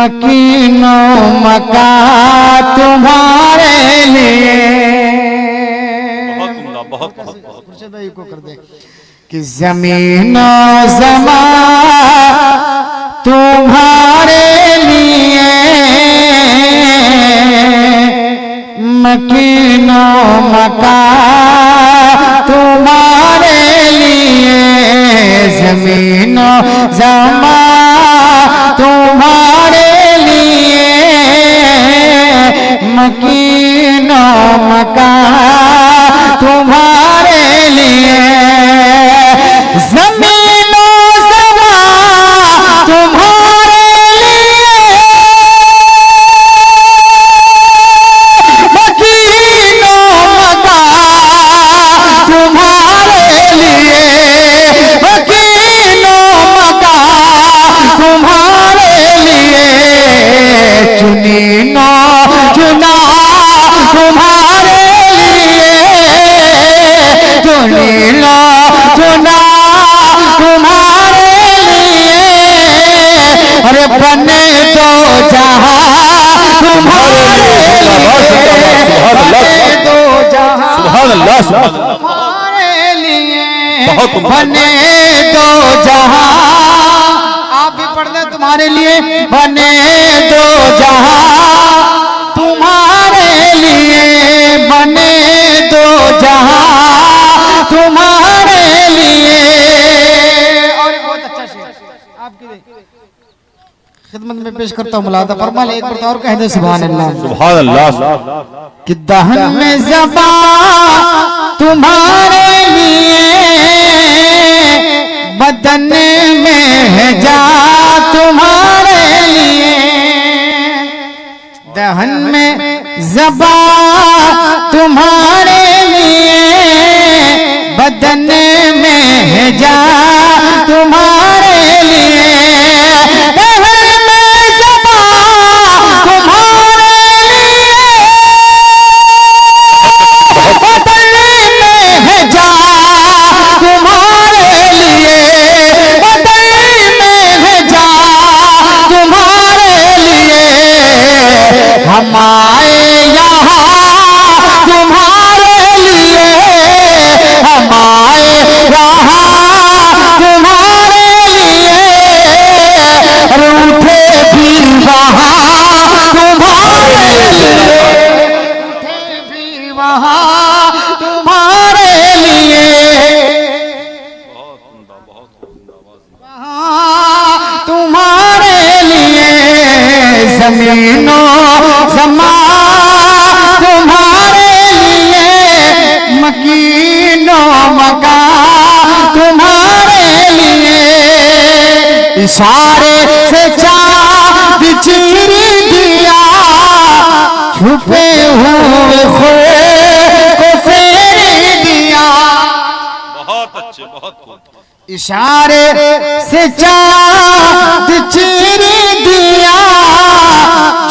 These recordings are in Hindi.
मकीनो मका तुम्हारे लिए। बहुत भाई को कर दे कि जमीनो ज़मा तुम्हारे लिए, मकीनो मका तुम्हारे लिए, जमीनो ज़मा तुम्हारे लिए, मकीनो मका तुम्हारे लिए, ज़मीनो ज़मा तुम्हारे लिए, मकीनो मका तुम्हारे लिए, मकीनो मका तुम्हारे लिए, चुनीनो चुना तुम्हारे लिए, चुनीनो चुना तुम्हारे लिए, अरे बने तो जहां तुम्हारे लिए, बने तो जहां तुम्हारे लिए, बने तो जहां, आप भी पढ़ दे तुम्हारे लिए, बने तो जहां तुम्हारे लिए, बने तो जहां तुम्हारे लिए। और बहुत अच्छा शेर आपकी खिदमत में पेश करता हूँ, मुलादा फरमा ले, एक बार और कह दे सुभान अल्लाह। सुभान अल्लाह कि दहन में ज़बान तुम्हारे लिए, बदन में है जा तुम्हारे लिए, दहन में ज़बान तुम्हारे लिए, बदन में है जा तुम्हारे लिए, दहन में ज़बान तुम्हारे लिए, बदन में है जा तुम्हारे लिए, बदन में है जा तुम्हारे लिए, हम आए यहाँ तुम्हारे लिए, हम आए यहाँ तुम्हारे लिए, रूठे भी वहाँ तुम्हारे लिए, रूठे भी वहाँ तुम्हारे लिए, वहाँ तुम्हारे लिए, जमीनों ज़मा तुम्हारे लिए, मकीनो मका तुम्हारे लिए, इशारे से चाँद चीर दिया, छुपे हुए खोए को फेर दिया। बहुत अच्छे, बहुत इशारे से चाँद चीर दिया,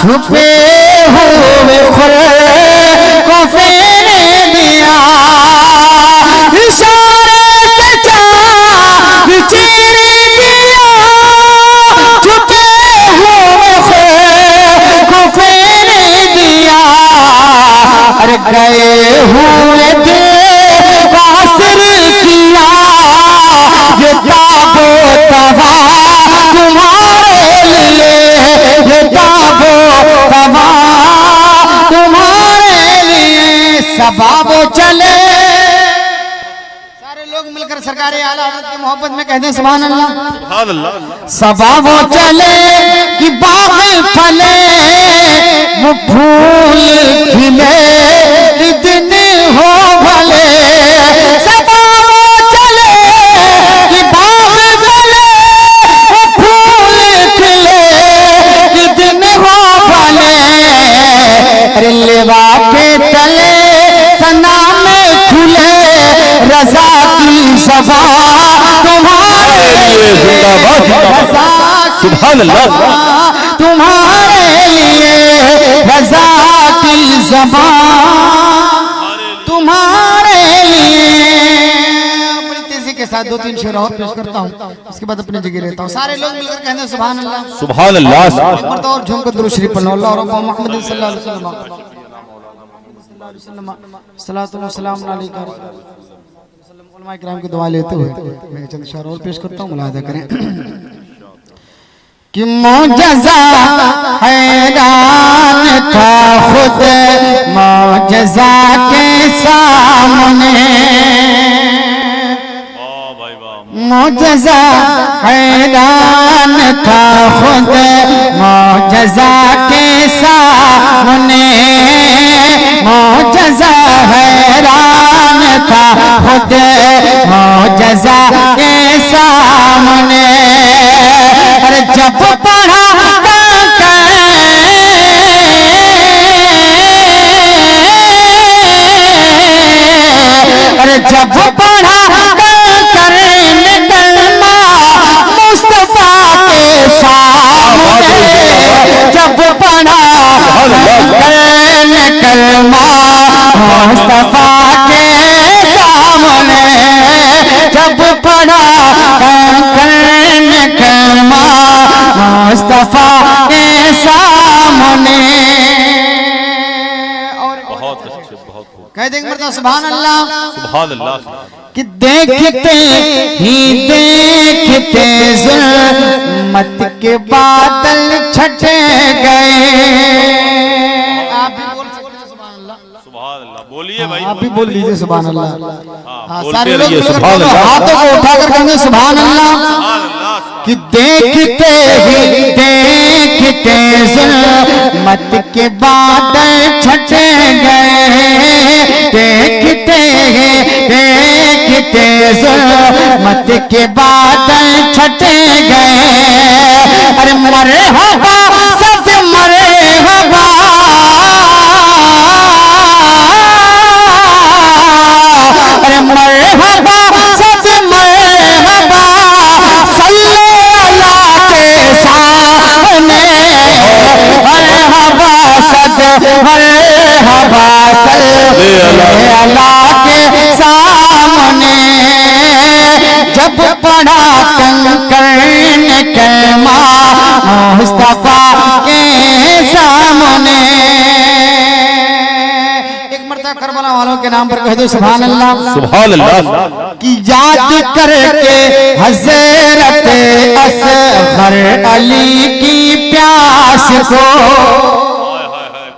छुपे हुए खोए को फेर दिया, इशारे से चाँद चीर दिया, छुपे हुए खोए को फेर दिया, अरे गए हुए दिल वासिल किया, ये ताबो तबा तुम्हारे लिए, ये ताबो तबा तुम्हारे लिए, सबाबो चले, सारे लोग मिलकर सरकार आला हज़रत की मोहब्बत में कहते हैं सुभान अल्लाह। सबाबो चले कि बाग फले, वो फूल खिले कि दिन हो भले, सबाबो चले कि बाग फले, वो फूल खिले कि दिन हो भले, अरे लेवा के तले सना में खुले, रज़ा की सभा तुम्हारे लिए, रज़ा सुभान अल्लाह तुम्हारे लिए, रज़ा की ज़बान तुम्हारे लिए। बड़ी तेजी के साथ 2-3 शेर और पेश करता हूँ, उसके बाद अपनी जगह रहता हूँ। सारे लोग मिलकर कहते हैं सुभान अल्लाह, सुभान अल्लाह। एक बार तो और झूम कर दुरूद शरीफ पढ़ो। अल्लाह रब्बा मोहम्मद सल्लल्लाहु अलैहि वसल्लम सल्लल्लाहु अलैहि वसल्लम उलमा इकराम की दुआ लेते हुए मैं चंद शेर और पेश करता हूँ, मुलाहिजा करें कि मौजज़ा हैरान था खुद मौजज़ा के सामने, मौजज़ा हैरान था खुद मौजज़ा के सामने, मौजज़ा हैरान था खुद मौजज़ा के सामने। अरे जब पढ़ा अरे जब पढ़ा मुस्तफा के सामने, जब पढ़ा कलमा मुस्तफा के सामने, जब पढ़ा कलमा मुस्तफा के सामने। बहुत अच्छे, बहुत खूब। कह देंगे मतलब सुभान अल्लाह, सुभान अल्लाह। कि देखते ही देखते ज़ुल्मत के बादल छटे गए। आप भी बोल सकते हैं सुभान अल्लाह। सुभान अल्लाह बोलिए भाई, आप भी बोल लीजिए सुभान अल्लाह। सारे लोग सुभान अल्लाह, हाथों को उठाकर कहेंगे सुभान अल्लाह। कि देखते ही देखते ज़ुल्मत के बादल छटे गए, देखते ही देखते ज़ुल्मत के बादल छटे गए। अरे मरहबा सब मरहबा, अरे मरहबा सब मरहबा सल्लल्लाहु के सामने, मरहबा सद मरहबा सल्लल्लाहु के सामने। जब पढ़ा कंकर ने कलमा मुस्तफा के सामने। एक मर्तबा करबला वालों के नाम पर कह दो सुभान अल्लाह, सुभान अल्लाह। कि याद करके हज़रत असग़र अली की प्यास को,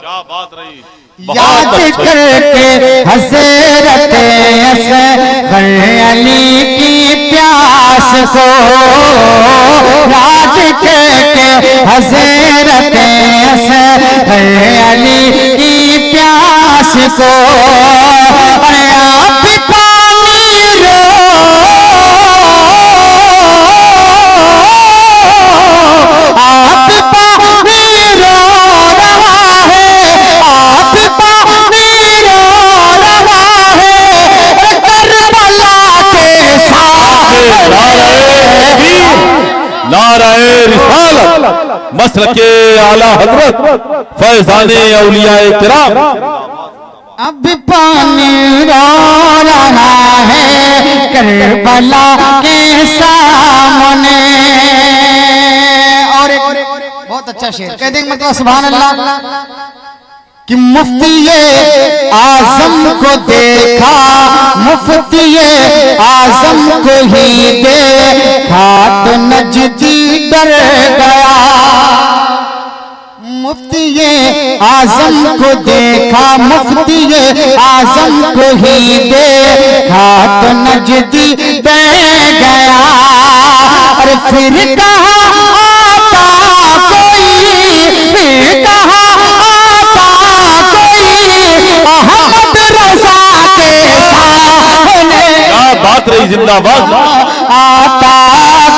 क्या बात रही, याद करके हज़रत असग़र अली की प्यास को, याद करके हज़रत असग़र अली की प्यास को। अरे आप पानी रो, आप पानी रो रहा है, आप पानी रो रहा है करबला के सामने। नाराए रिसालत मसलके आला हजरत फैज़ाने औलियाए किराम। अब पानी रो रहा है करबला के सामने। और एक बहुत अच्छा शेर कह देंगे मतलब सुभान अल्लाह। कि मुफ्तिये आज़म को देखा, मुफ्तिये आज़म को ही देखा तो नजदी डर गया। मुफ्तिये आज़म को देखा, मुफ्तिये आज़म को ही देखा तो नजदी डर गया। और फिर कहा आता कोई, फिर कहा अहमद रज़ा के सामने। क्या बात रही, जिंदाबाद। आता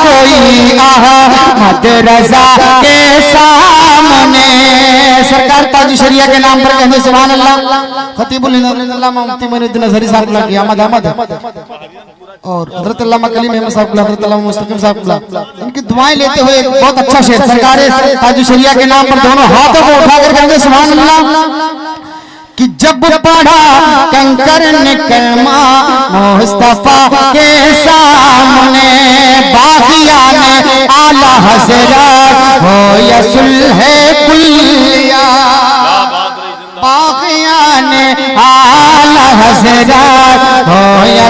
कोई अहमद रज़ा के सामने। सरकार ताज शरिया के नाम पर कहते सुभान अल्लाह। खतीबुल हिंद मुफ्ती मोइनुद्दीन अज़हरी साहब की अहमद और हज़रत अल्लामा कलीम अहमद साहब, हज़रत अल्लामा मुस्तकीम साहब, इनकी दुआएं लेते हुए एक बहुत अच्छा शेर सरकार ताज शरिया के नाम पर दोनों हाथों को उठाकर कहते सुभान अल्लाह। कि जब पढ़ा कंकर ने कलमा मुस्तफा के सामने, बागिया ने आला हज़रत हो या सुल्हे कुलिया, बागिया ने आला हज़रत हो या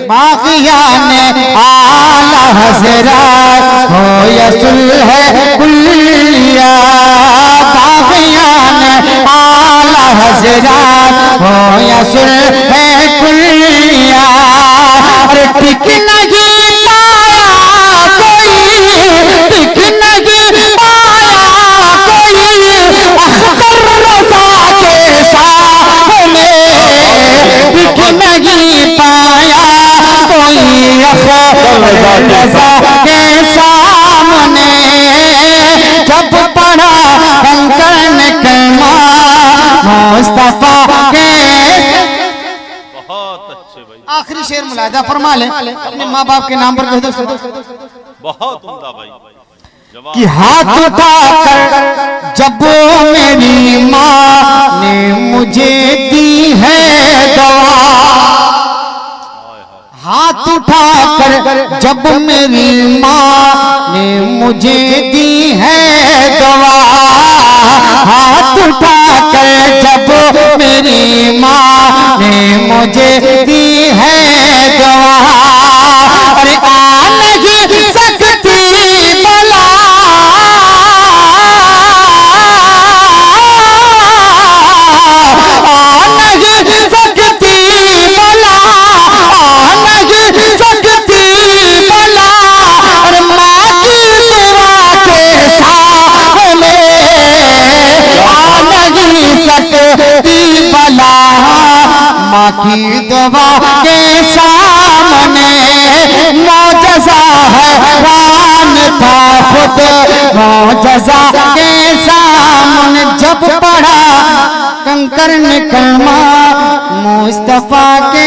बागिया ने आला हज़रत हो या सुल्हे कुलिया, बागिया ने आला हज़रत हो या सुल्हे कुलिया। अरे टिक नहीं पाया कोई, टिक नहीं पाया कोई अख्तर रज़ा के सामने, टिक नहीं पाया कोई अख्तर रज़ा के सामने। जब पढ़ा कंकर ने कलमा मुस्तफा के, बहुत अच्छे भाई, आखिरी शेर मुलाहिदा फरमा ले, अपने माँ बाप के नाम पर कह दो, बहुत उम्दा भाई। कि हाथ उठाकर जब मेरी माँ ने मुझे दी है दवा, हाथ उठाकर जब मेरी माँ ने मुझे दी है दवा, हाथ उठाकर जब मेरी माँ ने मुझे दी है दवा। अरे आ नहीं सकती बला, आ नहीं सकती बला, आ नहीं सकती बला। अरे माँ की दुआ के सामने आ नहीं सकती बला, माँ की दुआ के सामने। मौजज़ा हैरान था खुद मौजज़ा के सामने, जब पढ़ा कंकर ने कलमा मुस्तफा के